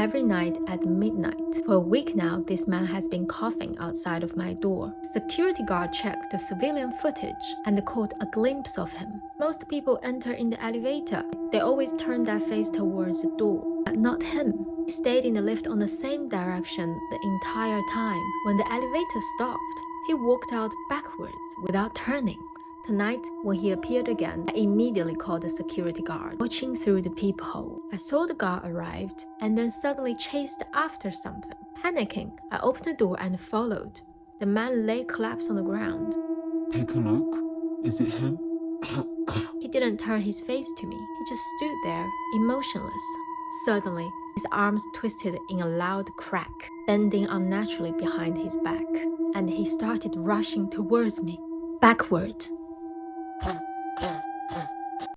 every night at midnight. For a week now, this man has been coughing outside of my door. Security guard checked the civilian footage and caught a glimpse of him. Most people enter in the elevator. They always turn their face towards the door, but not him. He stayed in the lift on the same direction the entire time. When the elevator stopped, he walked out backwards without turning. Tonight, when he appeared again, I immediately called the security guard, watching through the peephole. I saw the guard arrived and then suddenly chased after something. Panicking, I opened the door and followed. The man lay collapsed on the ground. Take a look. Is it him? He didn't turn his face to me. He just stood there, emotionless. Suddenly, his arms twisted in a loud crack, bending unnaturally behind his back, and he started rushing towards me, backward.